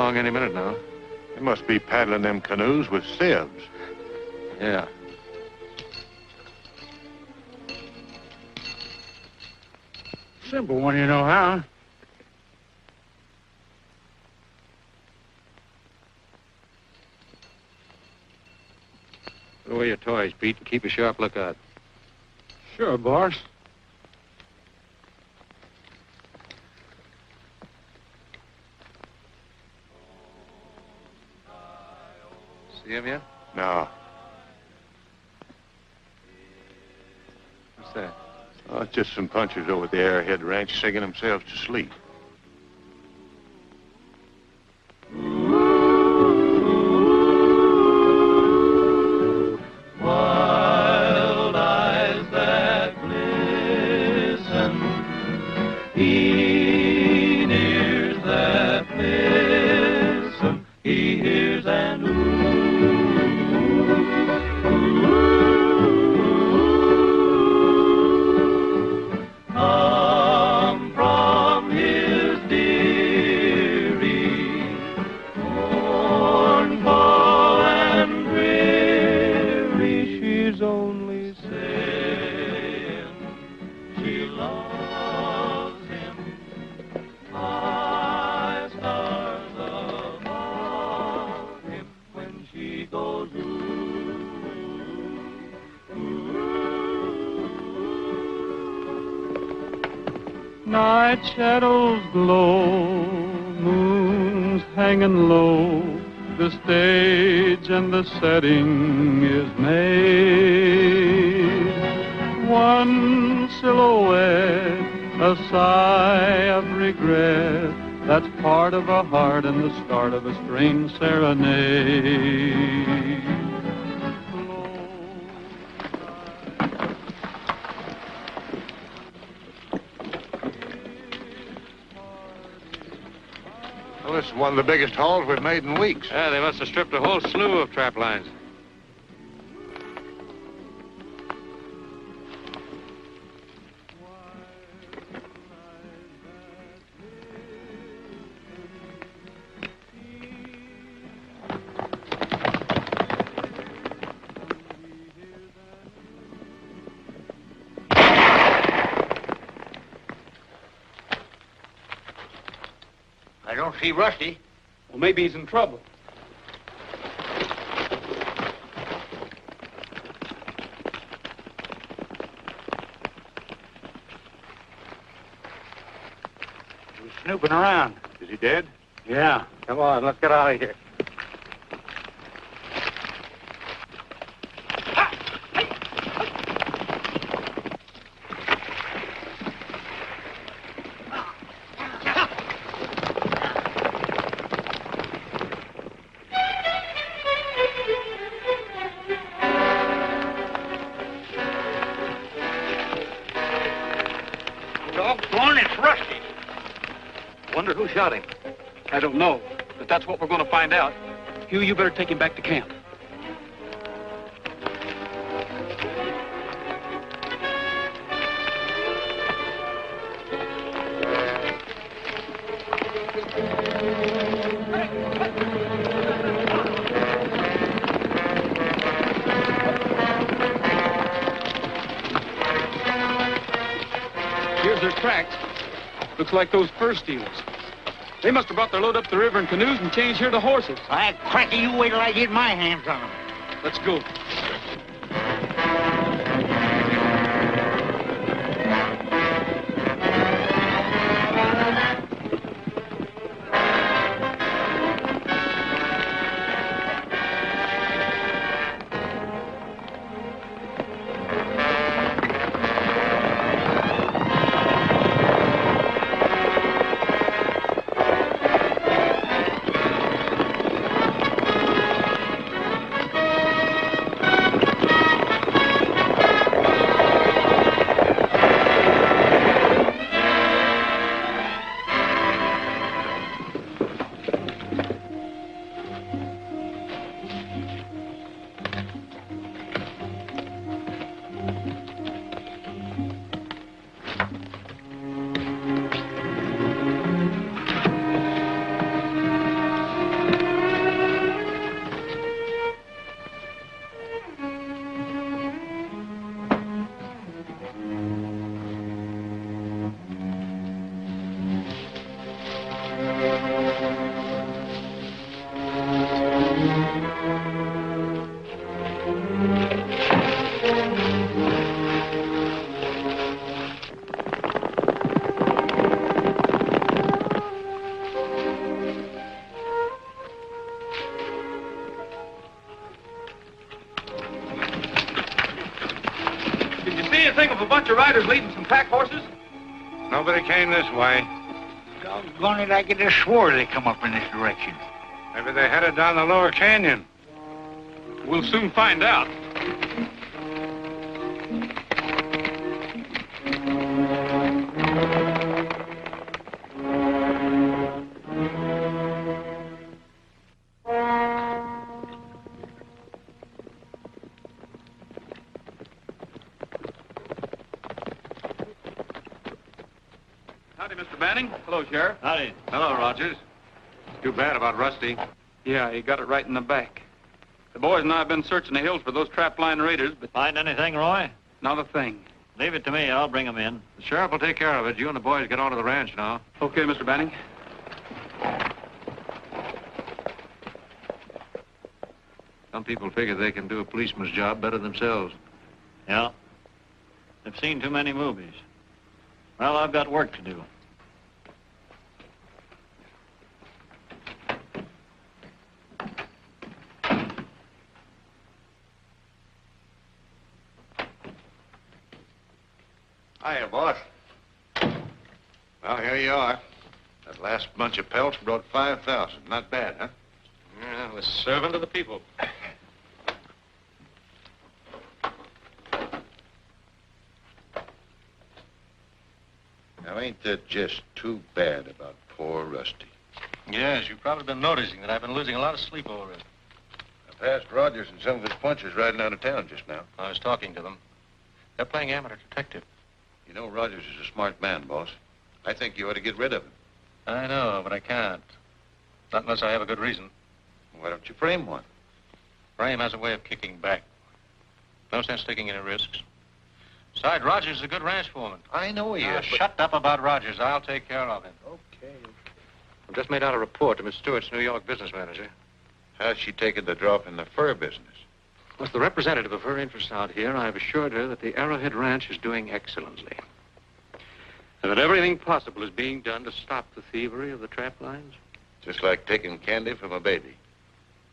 along any minute now. They must be paddling them canoes with sieves. Yeah. Simple one, you know how. Put away your toys, Pete, and keep a sharp lookout. Sure, boss. See him yet? No. What's that? Oh, it's just some punchers over at the Arrowhead Ranch singing themselves to sleep. Wild eyes that glisten, keen ears that listen, he hears and come from his dearie, mournful and dreary. She's only saying she loves him. High stars above him when she goes night shadows glow, moon's hanging low, the stage and the setting is made. One silhouette, a sigh of regret, that's part of a heart and the start of a strange serenade. Well, this is one of the biggest hauls we've made in weeks. Yeah, they must have stripped a whole slew of trap lines. I don't see Rusty. Well, maybe he's in trouble. He's snooping around. Is he dead? Yeah. Come on, let's get out of here. Doggone, it's Rusty. Wonder who shot him. I don't know, but that's what we're going to find out. Hugh, you better take him back to camp. Here's their tracks. Looks like those fur stealers. They must have brought their load up the river in canoes and changed here to horses. I cracky, you wait till I get my hands on them. Let's go. Think of a bunch of riders leading some pack horses? Nobody came this way. Doggone it, I could have swore they come up in this direction. Maybe they headed down the lower canyon. We'll soon find out. Howdy, Mr. Banning. Hello, Sheriff. Howdy. Hello, Rogers. Too bad about Rusty. Yeah, he got it right in the back. The boys and I have been searching the hills for those trapline raiders, but Find anything, Roy? not a thing. Leave it to me. I'll bring them in. The sheriff will take care of it. You and the boys get on to the ranch now. Okay, Mr. Banning. Some people figure they can do a policeman's job better themselves. Yeah. They've seen too many movies. Well, I've got work to do. Hiya, boss. Well, here you are. That last bunch of pelts brought 5,000. Not bad, huh? Yeah, the servant of the people. Now, ain't that just too bad about poor Rusty? Yes, you've probably been noticing that I've been losing a lot of sleep over it. I passed Rogers and some of his punchers riding out of town just now. I was talking to them. They're playing amateur detective. You know, Rogers is a smart man, boss. I think you ought to get rid of him. I know, but I can't. Not unless I have a good reason. Why don't you frame one? Frame has a way of kicking back. No sense taking any risks. Besides, Rogers is a good ranch foreman. I know he is, but... Shut up about Rogers. I'll take care of him. Okay. I've just made out a report to Miss Stewart's New York business manager. How's she taking the drop in the fur business? As the representative of her interests out here, I've assured her that the Arrowhead Ranch is doing excellently. And that everything possible is being done to stop the thievery of the trap lines. Just like taking candy from a baby.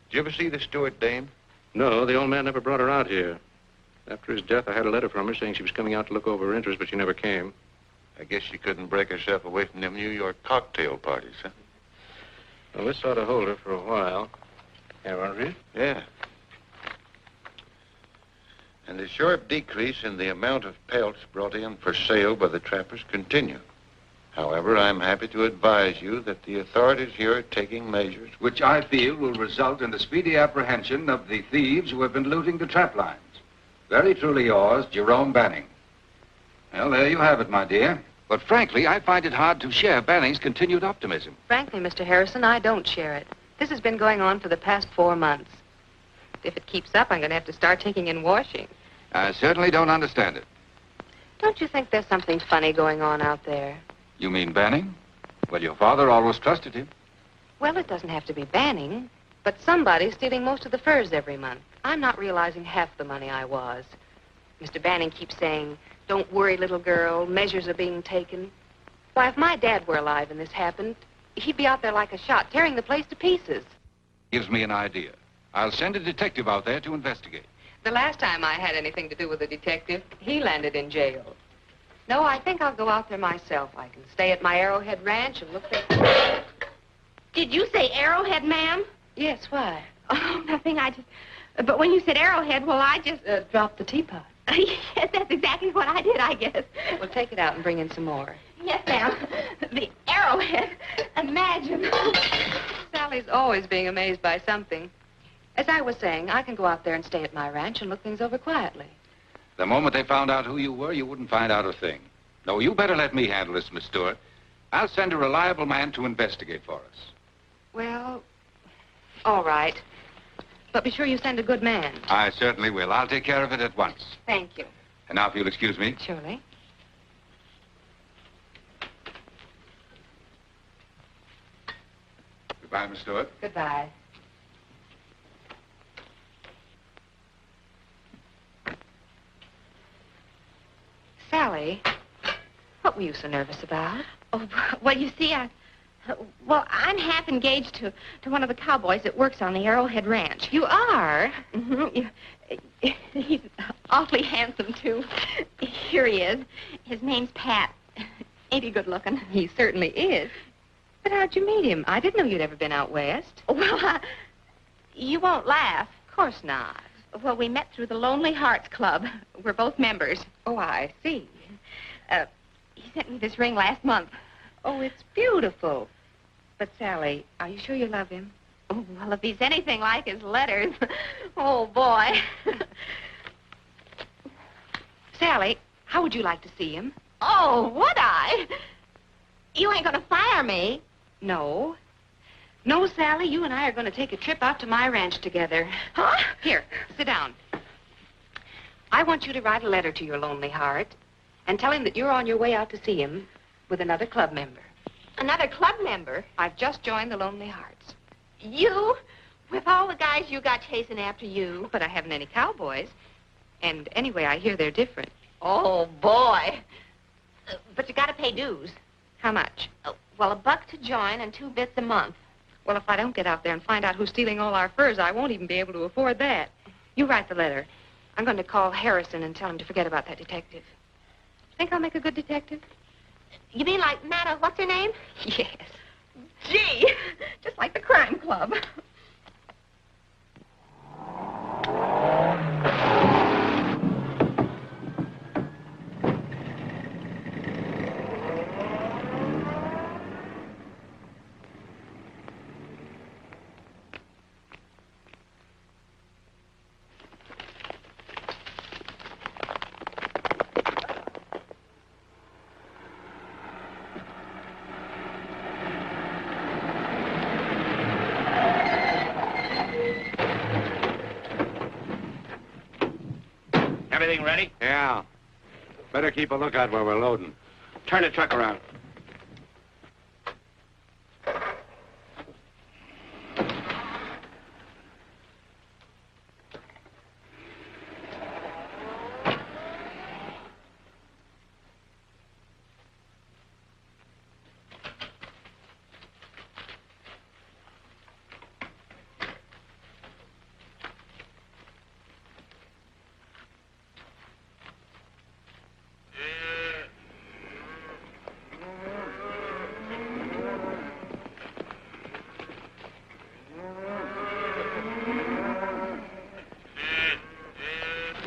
Did you ever see the Stewart dame? No, the old man never brought her out here. After his death, I had a letter from her saying she was coming out to look over her interests, but she never came. I guess she couldn't break herself away from them New York cocktail parties, huh? Well, this ought to hold her for a while. Here, want to read? Yeah. And the sharp decrease in the amount of pelts brought in for sale by the trappers continue. However, I'm happy to advise you that the authorities here are taking measures which I feel will result in the speedy apprehension of the thieves who have been looting the trap lines. Very truly yours, Jerome Banning. Well, there you have it, my dear. But frankly, I find it hard to share Banning's continued optimism. Frankly, Mr. Harrison, I don't share it. This has been going on for the past 4 months. If it keeps up, I'm going to have to start taking in washing. I certainly don't understand it. Don't you think there's something funny going on out there? You mean Banning? Well, your father always trusted him. Well, it doesn't have to be Banning, but somebody's stealing most of the furs every month. I'm not realizing half the money I was. Mr. Banning keeps saying, "Don't worry, little girl, measures are being taken." Why, if my dad were alive and this happened, he'd be out there like a shot, tearing the place to pieces. Gives me an idea. I'll send a detective out there to investigate. The last time I had anything to do with a detective, he landed in jail. No, I think I'll go out there myself. I can stay at my Arrowhead Ranch and look at... Did you say Arrowhead, ma'am? Yes, why? Oh, nothing. But when you said Arrowhead, well, I just... Dropped the teapot. Yes, that's exactly what I did, I guess. Well, take it out and bring in some more. Yes, ma'am. The Arrowhead. Imagine. Sally's always being amazed by something. As I was saying, I can go out there and stay at my ranch and look things over quietly. The moment they found out who you were, you wouldn't find out a thing. No, you better let me handle this, Miss Stewart. I'll send a reliable man to investigate for us. Well, all right. But be sure you send a good man. I certainly will. I'll take care of it at once. Thank you. And now, if you'll excuse me. Surely. Goodbye, Miss Stewart. Goodbye. Sally, what were you so nervous about? Oh, well, you see, I'm half engaged to one of the cowboys that works on the Arrowhead Ranch. You are? Mm-hmm. He's awfully handsome, too. Here he is. His name's Pat. Ain't he good looking? He certainly is. But how'd you meet him? I didn't know you'd ever been out west. Well, you won't laugh. Of course not. Well, we met through the Lonely Hearts Club. We're both members. Oh, I see. He sent me this ring last month. Oh, it's beautiful. But, Sally, are you sure you love him? Oh, well, if he's anything like his letters. Oh, boy. Sally, how would you like to see him? Oh, would I? You ain't gonna fire me. No. No, Sally, you and I are going to take a trip out to my ranch together. Huh? Here, sit down. I want you to write a letter to your lonely heart and tell him that you're on your way out to see him with another club member. Another club member? I've just joined the Lonely Hearts. You? With all the guys you got chasing after you? But I haven't any cowboys. And anyway, I hear they're different. Oh, boy. But you gotta pay dues. How much? Well, $1 to join and 2 bits a month. Well, if I don't get out there and find out who's stealing all our furs, I won't even be able to afford that. You write the letter. I'm going to call Harrison and tell him to forget about that detective. Think I'll make a good detective? You mean like Nana, what's her name? Yes. Gee, just like the crime club. Everything ready? Yeah. Better keep a lookout where we're loading. Turn the truck around.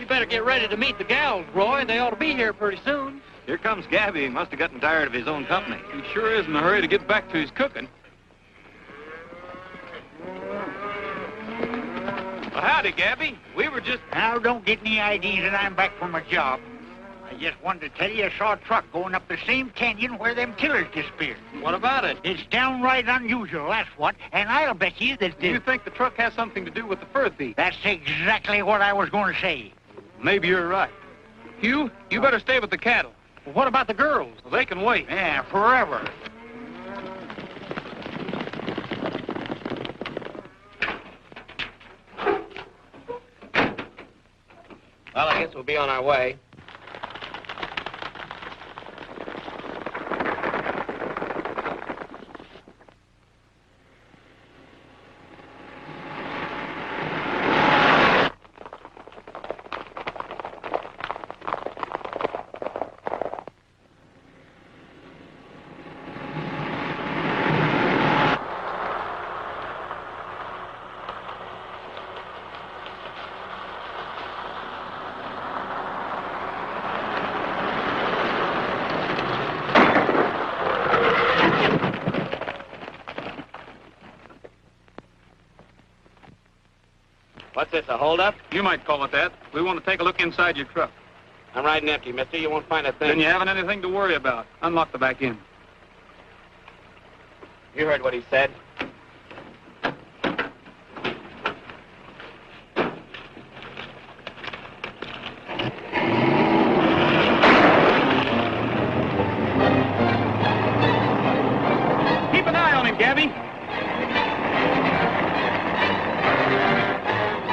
Better get ready to meet the gals, Roy. They ought to be here pretty soon. Here comes Gabby. He must have gotten tired of his own company. He sure is in a hurry to get back to his cooking. Well, howdy, Gabby. We were just... Now, don't get any ideas that I'm back from a job. I just wanted to tell you I saw a truck going up the same canyon where them killers disappeared. What about it? It's downright unusual, that's what. And I'll bet you that... Do you think the truck has something to do with the fur thief? That's exactly what I was going to say. Maybe you're right. Hugh, you better stay with the cattle. Well, what about the girls? Well, they can wait. Yeah, forever. Well, I guess we'll be on our way. What's this, a holdup? You might call it that. We want to take a look inside your truck. I'm riding empty, mister. You won't find a thing. Then you haven't anything to worry about. Unlock the back end. You heard what he said. Keep an eye on him, Gabby.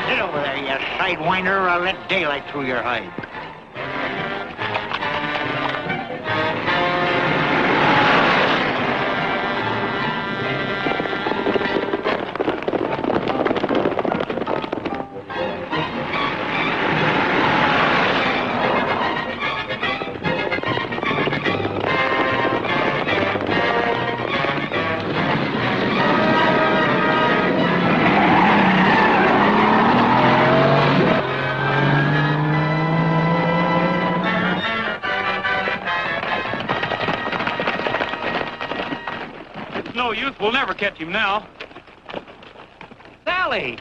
Get over there, you sidewinder, or I'll let daylight through your hide. We'll never catch him now. Sally!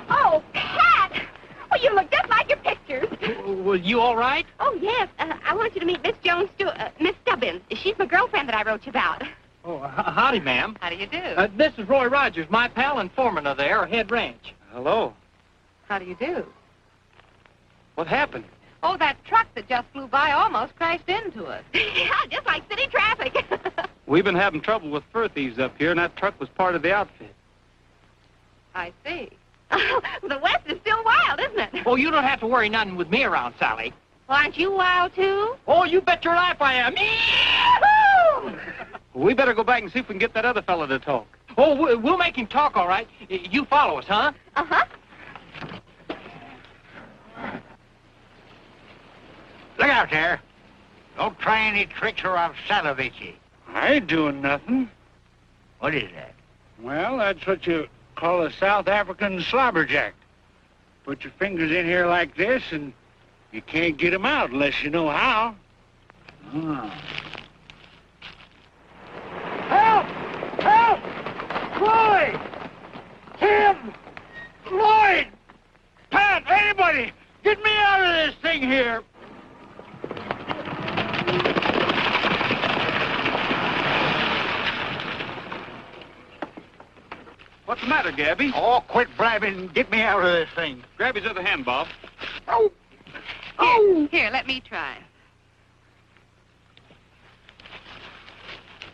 Oh, Pat! Oh, you look just like your pictures. Well, you all right? Oh, yes. I want you to meet Miss Miss Stubbins. She's my girlfriend that I wrote you about. Oh, howdy, ma'am. How do you do? This is Roy Rogers, my pal and foreman of the Arrowhead Ranch. Hello. How do you do? What happened? Oh, that truck that just flew by almost crashed into us. Yeah, just like city traffic. We've been having trouble with fur thieves up here, and that truck was part of the outfit. I see. The West is still wild, isn't it? Oh, you don't have to worry nothing with me around, Sally. Well, aren't you wild, too? Oh, you bet your life I am. Yee-hoo! We better go back and see if we can get that other fella to talk. Oh, we'll make him talk, all right. You follow us, huh? Uh-huh. Look out there. Don't try any tricks or I'll salivate you. I ain't doing nothing. What is that? Well, that's what you call a South African slobberjack. Put your fingers in here like this, and you can't get 'em out unless you know how. Help! Help! Floyd! Tim! Floyd! Pat, anybody, get me out of this thing here. What's the matter, Gabby? Oh, quit blabbing and get me out of this thing. Grab his other hand, Bob. Oh! Here, let me try.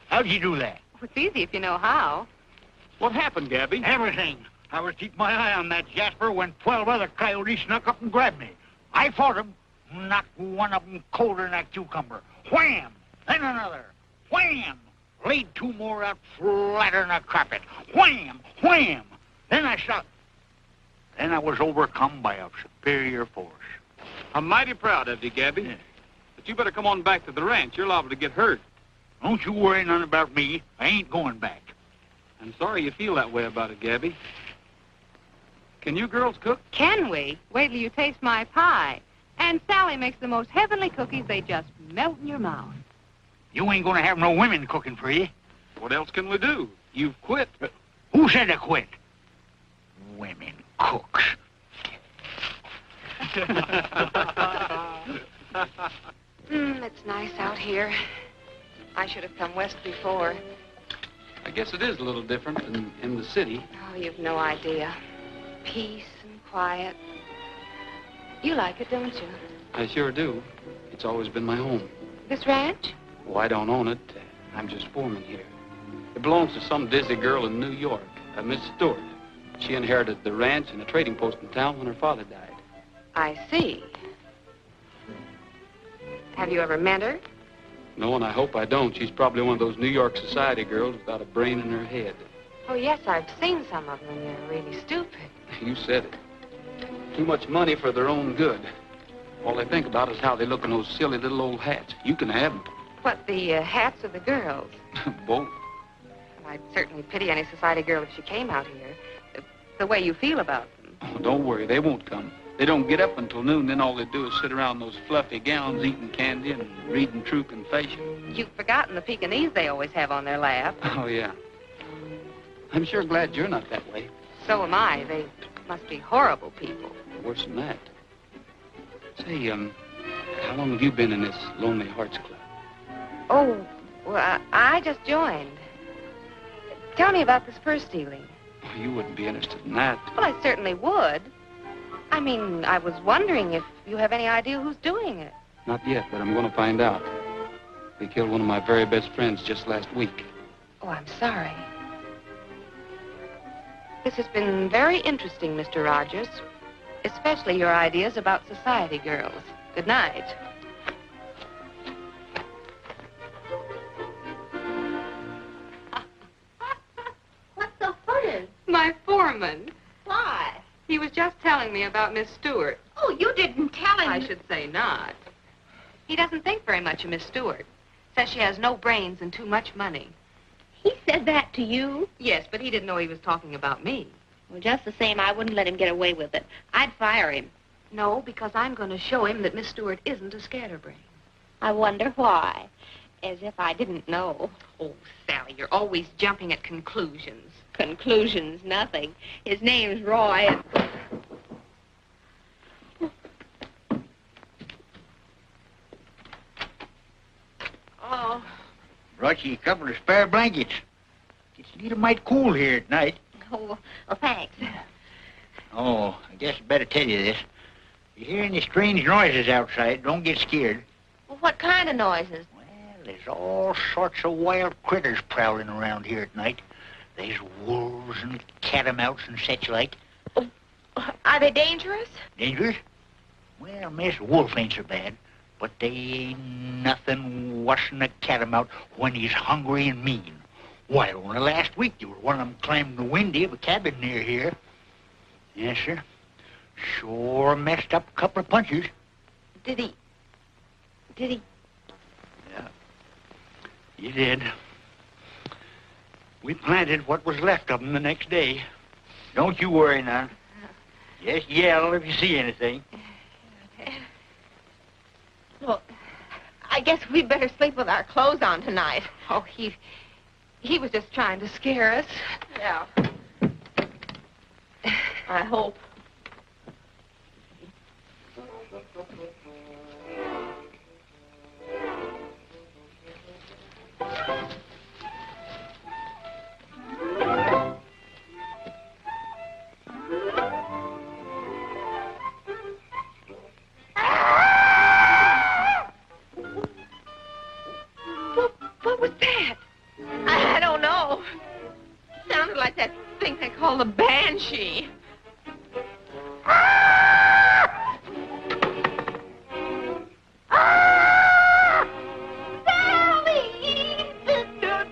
How'd you do that? It's easy if you know how. What happened, Gabby? Everything. I was keeping my eye on that Jasper when 12 other coyotes snuck up and grabbed me. I fought them, knocked one of them colder than that cucumber. Wham! Then another. Wham! Laid two more out flatter than a carpet. Wham! Wham! Then I shot. Then I was overcome by a superior force. I'm mighty proud of you, Gabby. Yeah. But you better come on back to the ranch. You're liable to get hurt. Don't you worry none about me. I ain't going back. I'm sorry you feel that way about it, Gabby. Can you girls cook? Can we? Wait till you taste my pie. And Sally makes the most heavenly cookies. They just melt in your mouth. You ain't gonna have no women cooking for you. What else can we do? You've quit. Who said I quit? Women cooks. It's nice out here. I should have come west before. I guess it is a little different than in the city. Oh, you've no idea. Peace and quiet. You like it, don't you? I sure do. It's always been my home. This ranch? Oh, I don't own it. I'm just foreman here. It belongs to some dizzy girl in New York, a Miss Stewart. She inherited the ranch and a trading post in town when her father died. I see. Have you ever met her? No, and I hope I don't. She's probably one of those New York society girls without a brain in her head. Oh, yes, I've seen some of them. They're really stupid. You said it. Too much money for their own good. All they think about is how they look in those silly little old hats. You can have them. What, the hats of the girls? Both. Well, I'd certainly pity any society girl if she came out here. The way you feel about them. Oh, don't worry, they won't come. They don't get up until noon, then all they do is sit around those fluffy gowns, eating candy and reading True Confession. You've forgotten the Pekingese they always have on their lap. Oh, yeah. I'm sure glad you're not that way. So am I. They must be horrible people. Worse than that. Say, how long have you been in this Lonely Hearts Club? Oh, well, I just joined. Tell me about this purse stealing. Oh, you wouldn't be interested in that. Well, I certainly would. I mean, I was wondering if you have any idea who's doing it. Not yet, but I'm going to find out. They killed one of my very best friends just last week. Oh, I'm sorry. This has been very interesting, Mr. Rogers. Especially your ideas about society girls. Good night. What's so funny? My foreman. Why? He was just telling me about Miss Stewart. Oh, you didn't tell him. I should say not. He doesn't think very much of Miss Stewart. Says she has no brains and too much money. He said that to you? Yes, but he didn't know he was talking about me. Well, just the same, I wouldn't let him get away with it. I'd fire him. No, because I'm going to show him that Miss Stewart isn't a scatterbrain. I wonder why. As if I didn't know. Oh, Sally, you're always jumping at conclusions. Conclusions, nothing. His name's Roy. And... Oh. Brought you a couple of spare blankets. It's a little mite cool here at night. Oh, well, thanks. Oh, I guess I better tell you this. You hear any strange noises outside, don't get scared. Well, what kind of noises? Well, there's all sorts of wild critters prowling around here at night. There's wolves and catamounts and such like. Oh, are they dangerous? Dangerous? Well, miss, wolf ain't so bad. But they ain't nothing worse than a catamount when he's hungry and mean. Why, only last week there was one of them climbing the window of a cabin near here. Yes, sir. Sure messed up a couple of punches. Did he? Yeah. He did. We planted what was left of them the next day. Don't you worry now. Just yell if you see anything. Well, I guess we'd better sleep with our clothes on tonight. Oh, he was just trying to scare us. Yeah. I hope. What was that? I don't know. Sounded like that thing they call the banshee.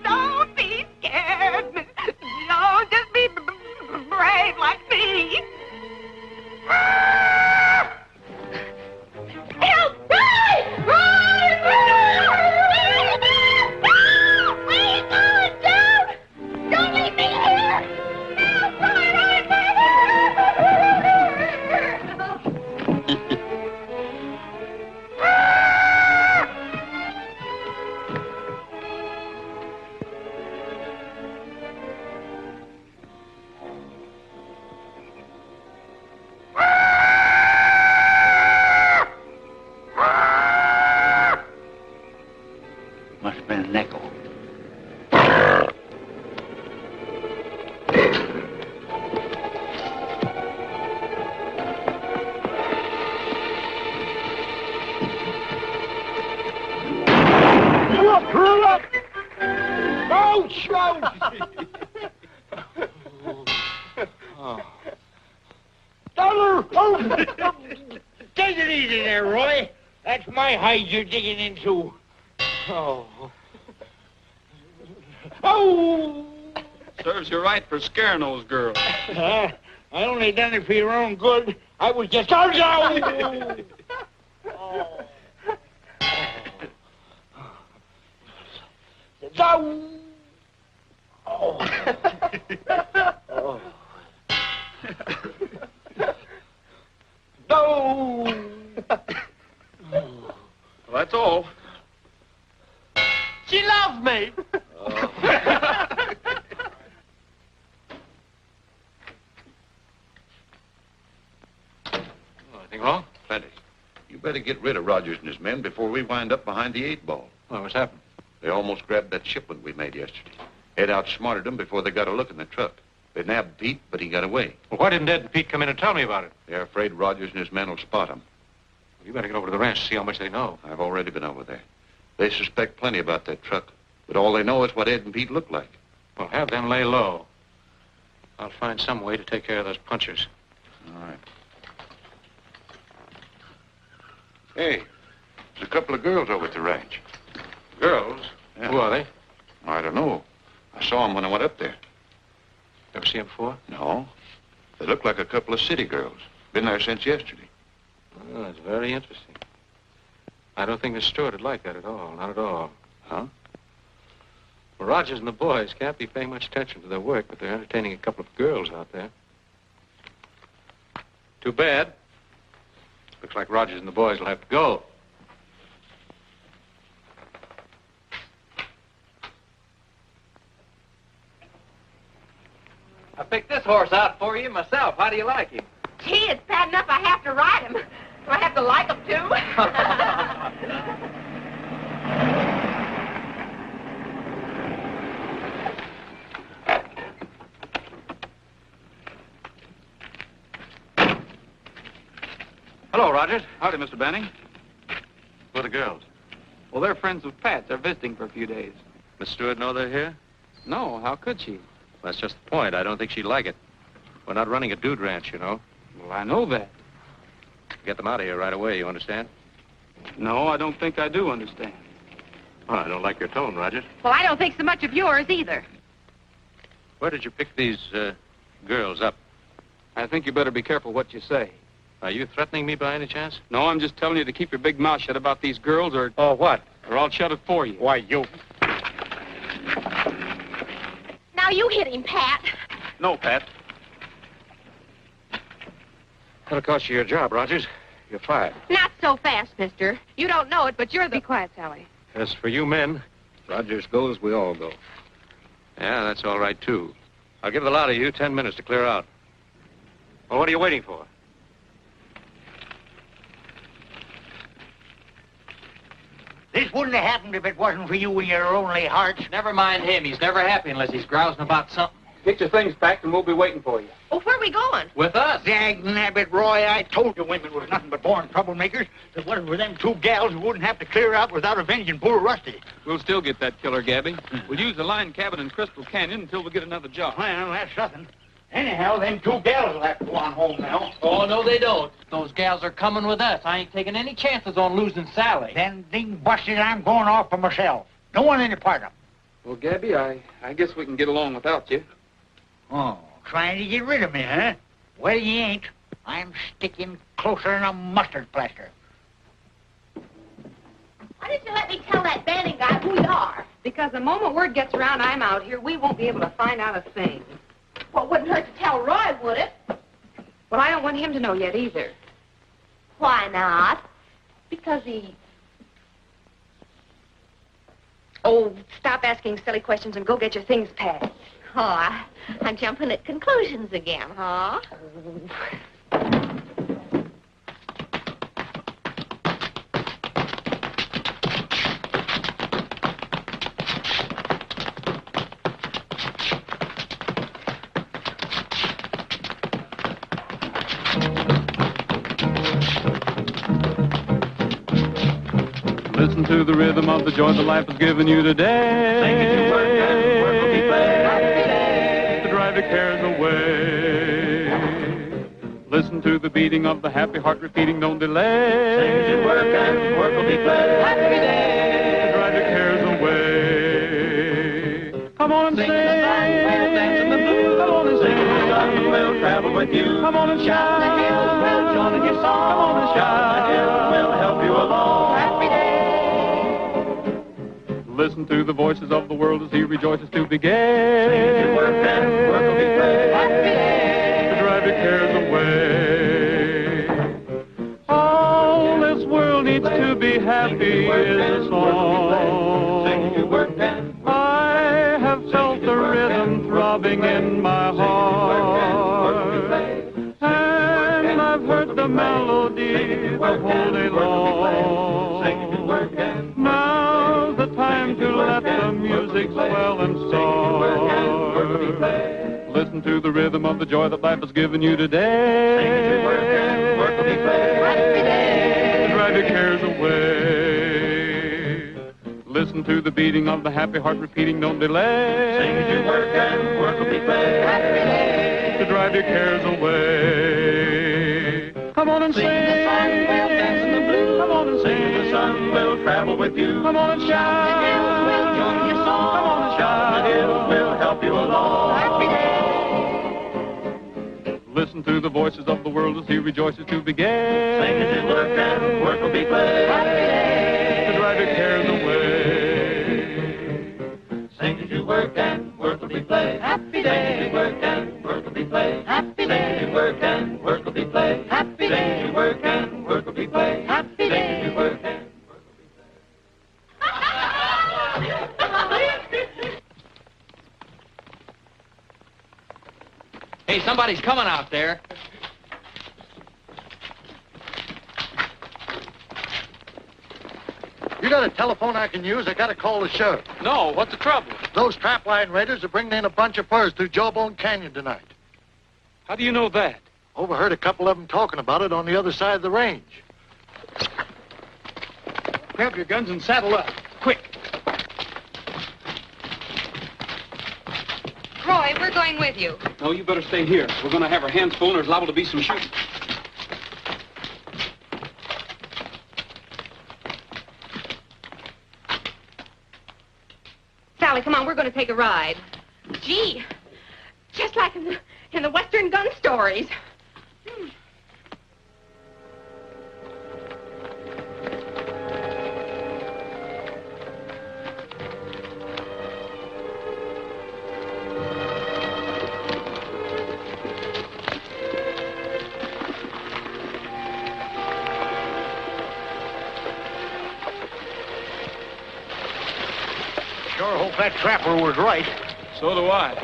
Don't be scared. Don't just be brave like me. Help! Run! Run! Where are you going, Joe? Don't leave me here! Help! Run! Must have been an echo. Look! Ouch! Take it easy there, Roy. That's my hide you're digging into. Oh. Oh! Serves you right for scaring those girls. I only done it for your own good. I was just... Oh! Oh. Oh. No! Well, that's all. She loves me. Anything wrong? Plenty. You better get rid of Rogers and his men before we wind up behind the 8-ball. Well, what's happened? They almost grabbed that shipment we made yesterday. Ed outsmarted them before they got a look in the truck. They nabbed Pete, but he got away. Well, why didn't Ed and Pete come in and tell me about it? They're afraid Rogers and his men will spot them. Well, you better get over to the ranch to see how much they know. I've already been over there. They suspect plenty about that truck, but all they know is what Ed and Pete look like. Well, have them lay low. I'll find some way to take care of those punchers. All right. Hey, there's a couple of girls over at the ranch. Girls? Yeah. Who are they? I don't know. I saw them when I went up there. Ever see them before? No. They look like a couple of city girls. Been there since yesterday. Oh, that's very interesting. I don't think Miss Stewart would like that at all. Not at all. Huh? Well, Rogers and the boys can't be paying much attention to their work, but they're entertaining a couple of girls out there. Too bad. Looks like Rogers and the boys will have to go. horse out for you myself. How do you like him? Gee, it's bad enough I have to ride him. Do I have to like him, too? Hello, Rogers. Howdy, Mr. Banning. Who are the girls? Well, they're friends of Pat's. They're visiting for a few days. Miss Stewart know they're here? No, how could she? That's just the point. I don't think she'd like it. We're not running a dude ranch, you know. Well, I know that. Get them out of here right away, you understand? No, I don't think I do understand. Oh, I don't like your tone, Rogers. Well, I don't think so much of yours either. Where did you pick these, girls up? I think you better be careful what you say. Are you threatening me by any chance? No, I'm just telling you to keep your big mouth shut about these girls or... Oh, what? Or I'll shut it for you. Why, you... Now you hit him, Pat. No, Pat. That'll cost you your job, Rogers. You're fired. Not so fast, mister. You don't know it, but you're the... Be quiet, Sally. As for you men, Rogers goes, we all go. yeah, that's all right, too. I'll give the lot of you 10 minutes to clear out. Well, what are you waiting for? This wouldn't have happened if it wasn't for you and your only hearts. Never mind him. He's never happy unless he's grousing about something. Get your things packed and we'll be waiting for you. Well, where are we going? With us. Dag nabbit, Roy, I told you women was nothing but born troublemakers. If it wasn't for them two gals, we wouldn't have to clear out without avenging poor Rusty. We'll still get that killer, Gabby. We'll use the line cabin in Crystal Canyon until we get another job. Well, that's nothing. Anyhow, them two gals will have to go on home now. Oh, no, they don't. Those gals are coming with us. I ain't taking any chances on losing Sally. Then ding busted, I'm going off for myself. Don't want any part of 'em. Well, Gabby, I guess we can get along without you. Oh, trying to get rid of me, huh? Well, you ain't. I'm sticking closer than a mustard plaster. Why didn't you let me tell that Banning guy who you are? Because the moment word gets around I'm out here, we won't be able to find out a thing. Well, it wouldn't hurt to tell Roy, would it? Well, I don't want him to know yet either. Why not? Because he... Oh, stop asking silly questions and go get your things packed. Oh, I'm jumping at conclusions again, huh? Listen to the rhythm of the joy that life has given you today. Sing as you work and work will be played. To drive your cares away. Listen to the beating of the happy heart repeating, don't delay. Sing as you work and work will be played. Happy day. To drive your cares away. Come on and sing. We'll dance in the blues. Come on and sing. The sun will travel with you. Come on and shout. The hills will join in your song. Come on and shout. The hills will help you along. Happy day. Listen to the voices of the world as he rejoices to be gay. Sing as you work and work will be played. Happy day. To drive your cares away. All this world needs to be happy is a song. Sing as you work and I have felt the rhythm throbbing in my heart. And I've heard the melody the whole day long. Now's the time to let the music swell and start. Listen to the rhythm of the joy that life has given you today. Sing as you work and work will be played. Happy day. Drive your cares away. Listen to the beating of the happy heart repeating, don't delay. Sing as you work and work will be played. Happy day. To drive your cares away. Come on and sing. The sun will dance in the blues. Come on and Sing sing. as the sun will travel with you. Come on and shout. The hills will join your song. Come on and shout. The hills will help you along. Happy day. Listen to the voices of the world as he rejoices to be gay. Sing as you work and work will be played. Happy day. To drive your cares away. Sing as you work and work will be played. Happy day. Sing as you work and work will be played. Happy day. Sing as you work and work will be played. Happy day. Sing as you work and work will be played. Happy day. Sing as you work and work will be played. Hey, Somebody's coming out there. You got a telephone I can use? I got to call the sheriff. No, what's the trouble? Those trapline raiders are bringing in a bunch of furs through Jawbone Canyon tonight. How do you know that? Overheard a couple of them talking about it on the other side of the range. Grab your guns and saddle up. Quick. Roy, we're going with you. No, you better stay here. We're going to have our hands full and there's liable to be some shooting. Sally, come on, we're going to take a ride. Gee, just like in the Western gun stories. Sure hope that trapper was right. So do I.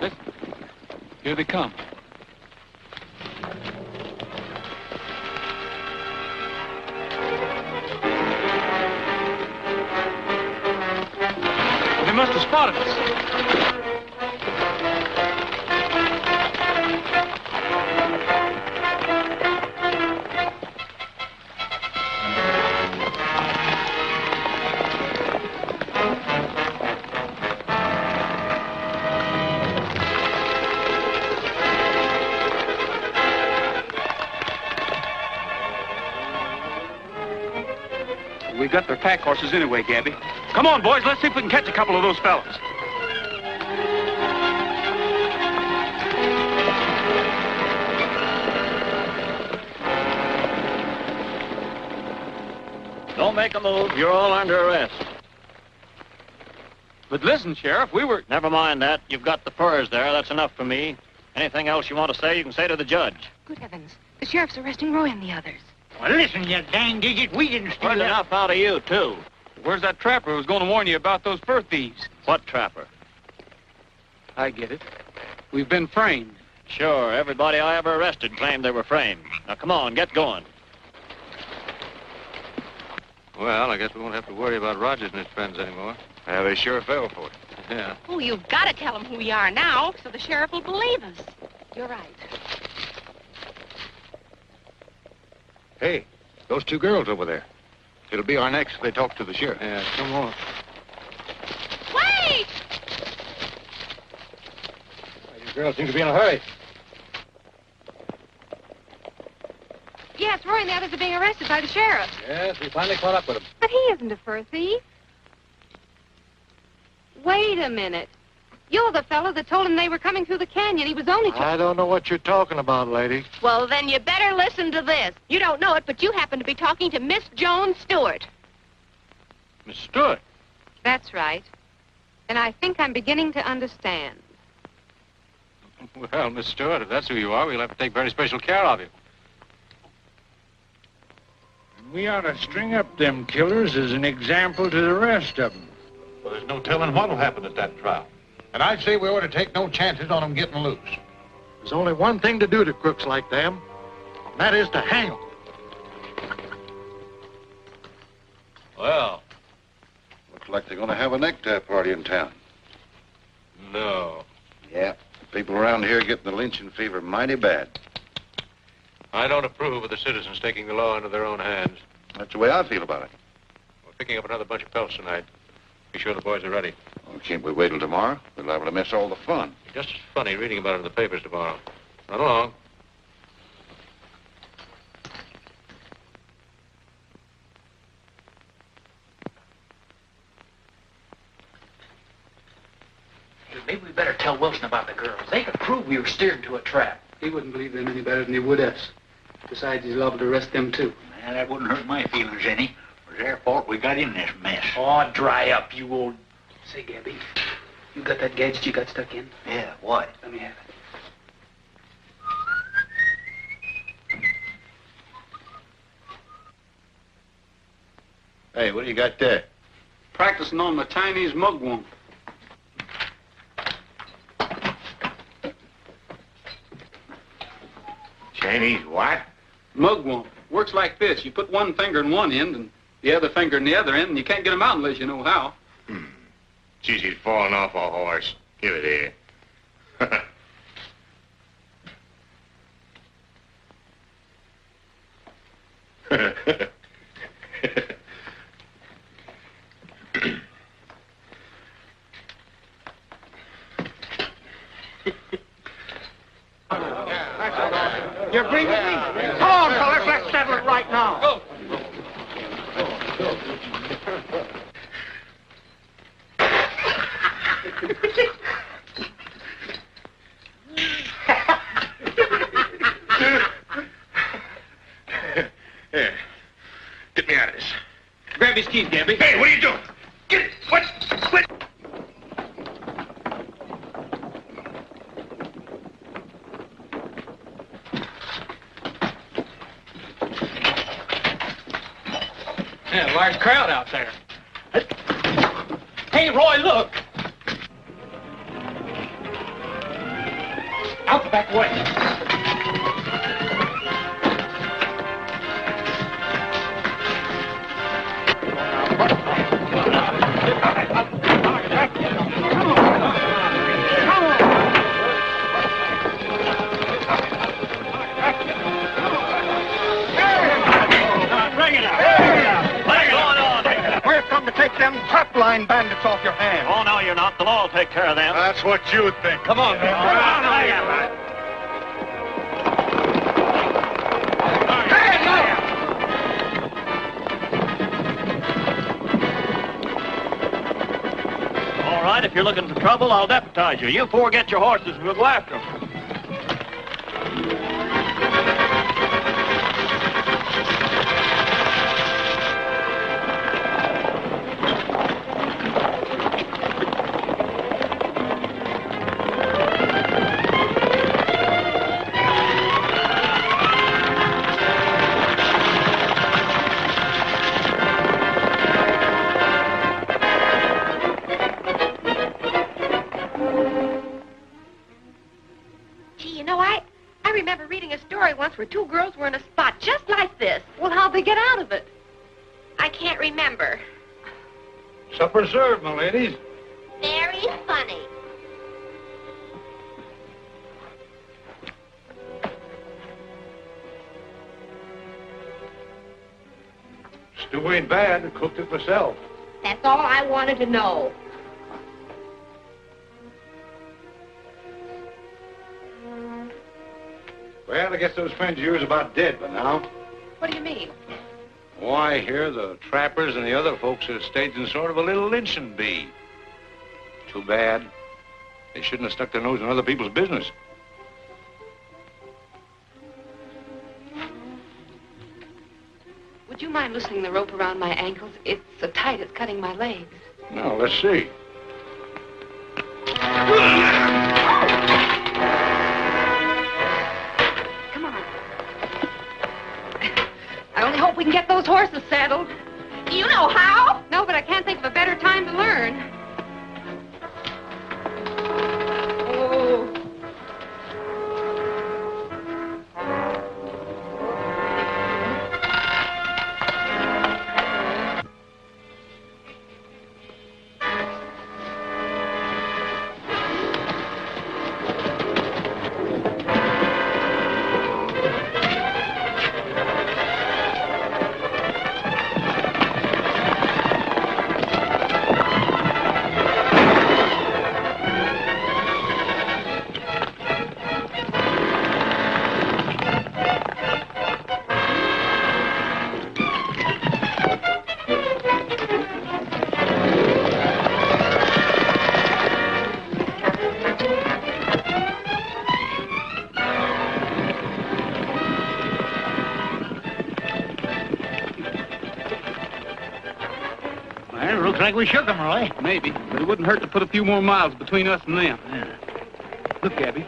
Listen. Here they come. They must have spotted us. We got their pack horses anyway, Gabby. Come on, boys, let's see if we can catch a couple of those fellas. Don't make a move. You're all under arrest. But listen, Sheriff, we were... Never mind that. You've got the furs there. That's enough for me. Anything else you want to say, you can say to the judge. Good heavens. The sheriff's arresting Roy and the others. Well, listen, you dang idiot. We didn't steal Where's that. enough out of you, too? Where's that trapper who was going to warn you about those fur thieves? What trapper? I get it. We've been framed. Sure, everybody I ever arrested claimed they were framed. Now, come on, get going. Well, I guess we won't have to worry about Rogers and his friends anymore. Yeah, they sure fell for it. Yeah. Oh, you've got to tell him who we are now, so the sheriff will believe us. You're right. Hey, those two girls over there. It'll be our next if they talk to the sheriff. Yeah, come on. Wait! You girls seem to be in a hurry. Yes, Roy and the others are being arrested by the sheriff. Yes, we finally caught up with them. But he isn't a fur thief. Wait a minute. You're the fellow that told him they were coming through the canyon. He was only... I don't know what you're talking about, lady. Well, then you better listen to this. You don't know it, but you happen to be talking to Miss Joan Stewart. Miss Stewart. That's right. And I think I'm beginning to understand. Well, Miss Stewart, if that's who you are, we'll have to take very special care of you. We ought to string up them killers as an example to the rest of them. Well, there's no telling what'll happen at that trial. And I'd say we ought to take no chances on them getting loose. There's only one thing to do to crooks like them, and that is to hang them. Well, looks like they're going to have a necktie party in town. No. Yeah, people around here are getting the lynching fever mighty bad. I don't approve of the citizens taking the law into their own hands. That's the way I feel about it. We're picking up another bunch of pelts tonight. Be sure the boys are ready. Well, can't we wait till tomorrow? We're liable to miss all the fun. Just as funny reading about it in the papers tomorrow. Run along. Maybe we better tell Wilson about the girls. They could prove we were steered into a trap. He wouldn't believe them any better than he would us. Besides, he's liable to arrest them, too. Man, that wouldn't hurt my feelings any. It was their fault we got in this mess. Oh, dry up, you old... Say, Gabby, you got that gadget you got stuck in? Yeah, what? Let me have it. Hey, what do you got there? Practicing on my Chinese mugwump. Chinese what? Mugwump. Works like this. You put one finger in one end and the other finger in the other end, and you can't get them out unless you know how. Geez, he's falling off a horse. Give it here. You're breathing me? Come on, fellas, let's settle it right now. Go. Here. Get me out of this. Grab his keys, Gabby. Hey, what are you doing? Get it. What? Quit. Yeah, large crowd out there. Hey, Roy, look. Out the back way. Take them trapline bandits off your hands. Oh, no, you're not. The law will take care of them. That's what you think. Come on, man. All right, if you're looking for trouble, I'll deputize you. You four get your horses. We'll go after them. Where two girls were in a spot just like this. Well, how'd they get out of it? I can't remember. Supper served, my ladies. Very funny. Stew ain't bad. I cooked it myself. That's all I wanted to know. Well, I guess those friends of yours are about dead by now. What do you mean? Why, here the trappers and the other folks are staging sort of a little lynching bee. Too bad. They shouldn't have stuck their nose in other people's business. Would you mind loosening the rope around my ankles? It's so tight it's cutting my legs. Now, let's see. I only hope we can get those horses saddled. Do you know how? No, but I can't think of a better time to learn. Oh. Looks like we shook them, Roy. Maybe, but it wouldn't hurt to put a few more miles between us and them. Yeah. Look, Gabby.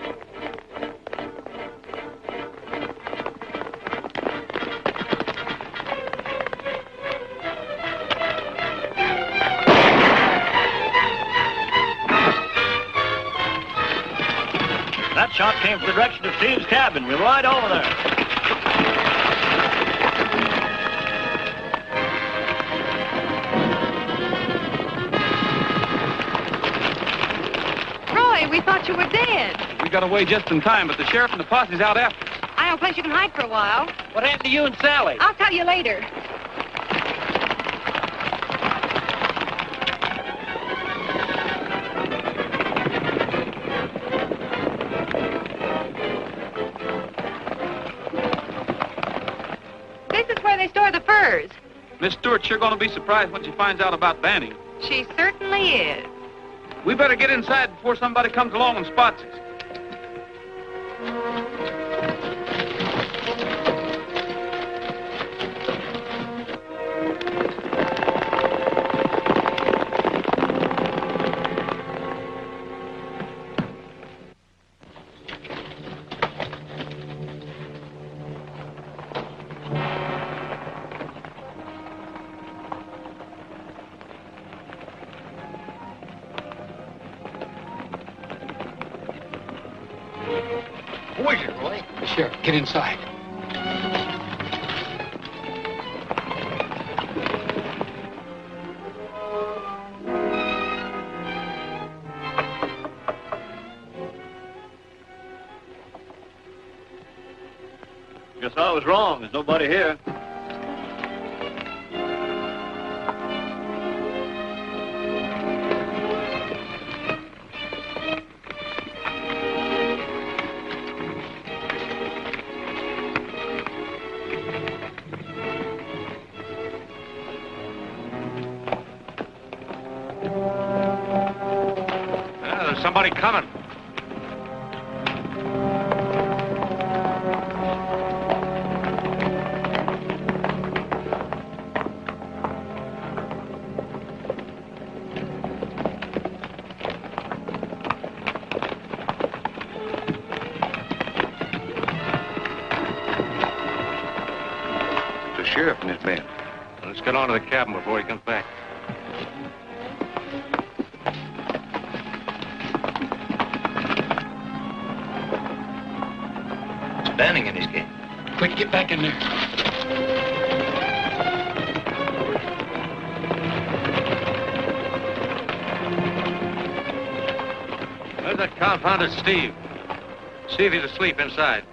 shot came from the direction of Steve's cabin. We're right over there. Roy, we thought you were dead. We got away just in time, but the sheriff and the posse's out after us. I know a place you can hide for a while. What happened to you and Sally? I'll tell you later. This is where they store the furs. Miss Stewart's sure gonna be surprised when she finds out about Banning. She certainly is. We better get inside before somebody comes along and spots us. Who is it, Roy? The sheriff. Get inside. Guess I was wrong. There's nobody here. There's somebody coming. The sheriff and his men. Let's get on to the cabin before he comes back. Banning in his game. Quick, get back in there. Where's that confounded Steve? See if he's asleep inside.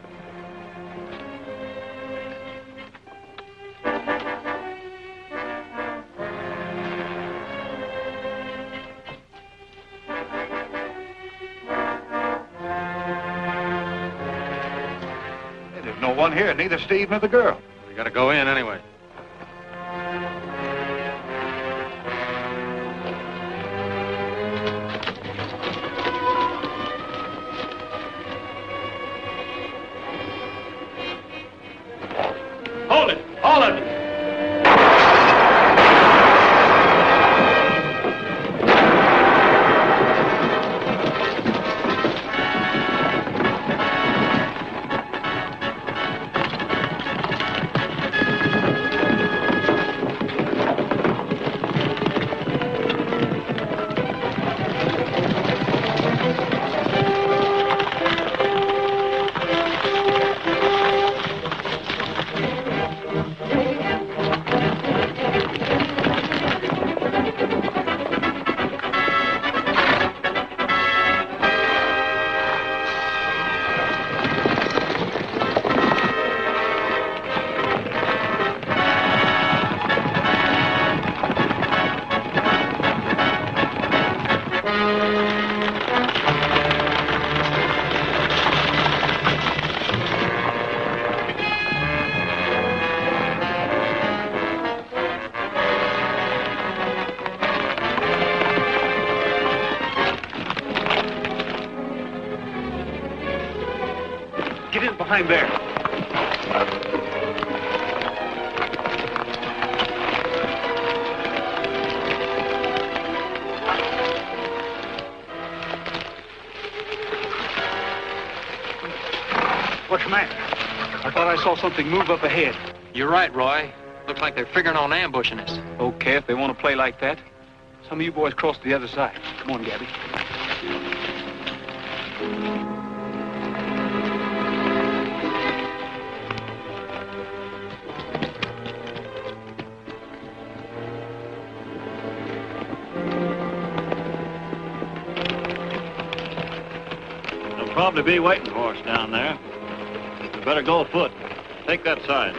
There's no one here, neither Steve nor the girl. We gotta go in anyway. Hold it, all of you. Get in behind there. What's the matter? I thought I saw something move up ahead. You're right, Roy. Looks like they're figuring on ambushing us. Okay, if they want to play like that. Some of you boys cross to the other side. Come on, Gabby. probably be waiting for us down there. We better go afoot. Take that side.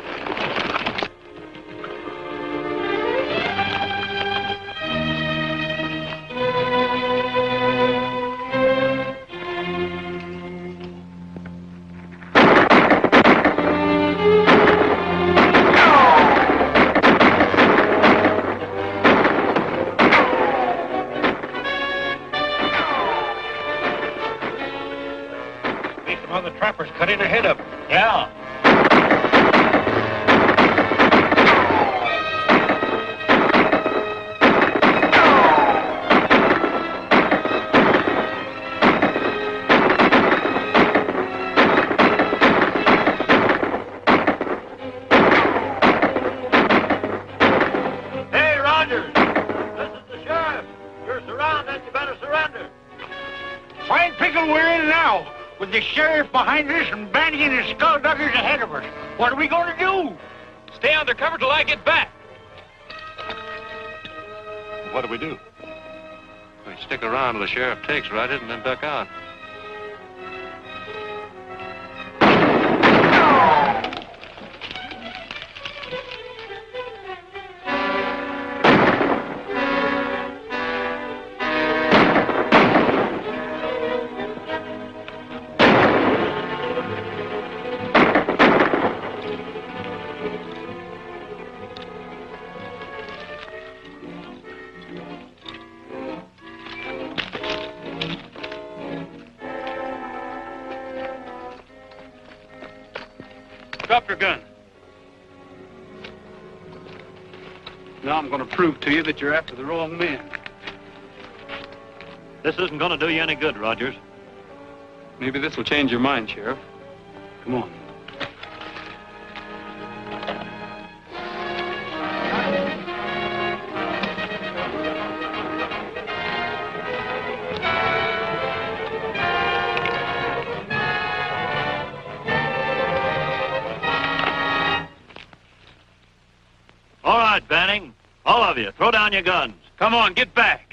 Trappers cut in ahead of them. Yeah. Hey, Rogers! This is the sheriff. You're surrounded. You better surrender. Fine pickle we're in now, with the sheriff behind us and Bandy and his skullduggers ahead of us. What are we going to do? Stay undercover till I get back. What do we do? We stick around till the sheriff takes Rogers and then duck out. Drop your gun. Now I'm going to prove to you that you're after the wrong men. This isn't going to do you any good, Rogers. Maybe this will change your mind, Sheriff. Come on. All right, Banning. All of you, throw down your guns. Come on, get back.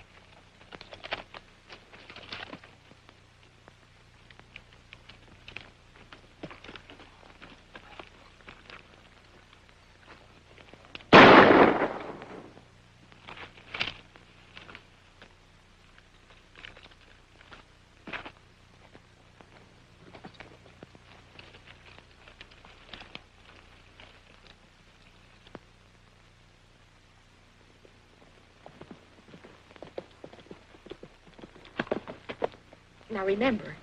Now remember.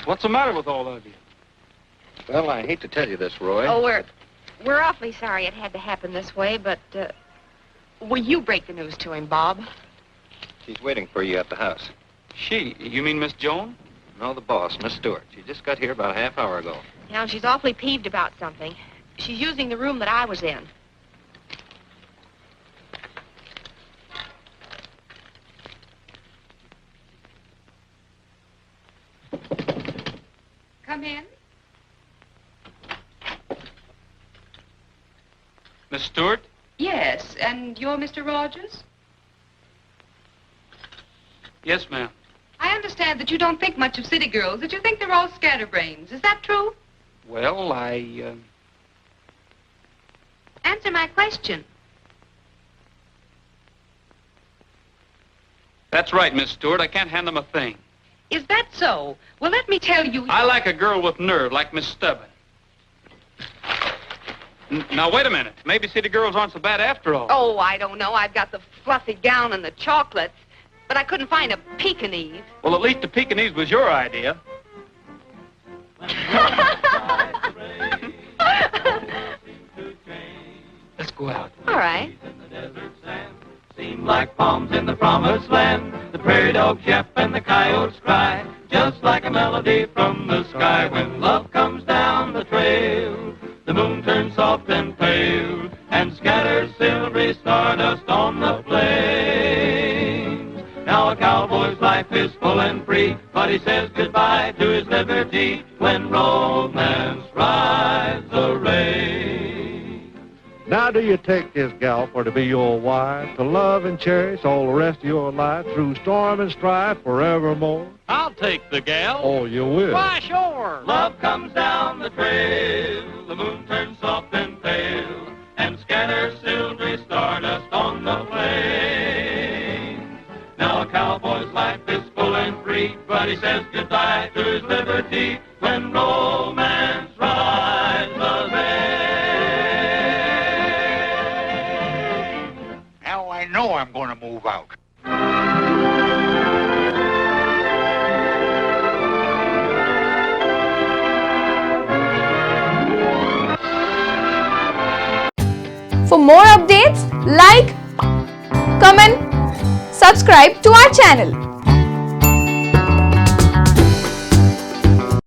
What's the matter with all of you? Well, I hate to tell you this, Roy. Oh, we're awfully sorry it had to happen this way, but will you break the news to him, Bob? She's waiting for you at the house. She? You mean Miss Joan? No, the boss, Miss Stewart. She just got here about a half hour ago. Now, she's awfully peeved about something. She's using the room that I was in. Come in. Miss Stewart? Yes, and you're Mr. Rogers? Yes, ma'am. I understand that you don't think much of city girls, that you think they're all scatterbrains. Is that true? Well, Answer my question. That's right, Miss Stewart. I can't hand them a thing. Is that so? Well, let me tell you... I like a girl with nerve, like Miss Stubborn. Now, wait a minute. Maybe city girls aren't so bad after all. Oh, I don't know. I've got the fluffy gown and the chocolates, but I couldn't find a Pekingese. Well, at least the Pekingese was your idea. Let's go out. All right. Seem like palms in the promised land. The prairie dogs yap and the coyotes cry, just like a melody from the sky. When love comes down the trail, the moon turns soft and pale and scatters silvery stardust on the plains. Now a cowboy's life is full and free, but he says goodbye to his liberty when romance rides the rain. Now do you take this gal for to be your wife, to love and cherish all the rest of your life, through storm and strife forevermore? I'll take the gal. Oh, you will? Why, sure. Love comes down the trail, the moon turns soft and pale, and scatters silvery stardust on the plain. Now a cowboy's life is full and free, but he says goodbye to his liberty when romance rides the rain. Now I know I'm going to move out. For more updates, like, comment, subscribe to our channel.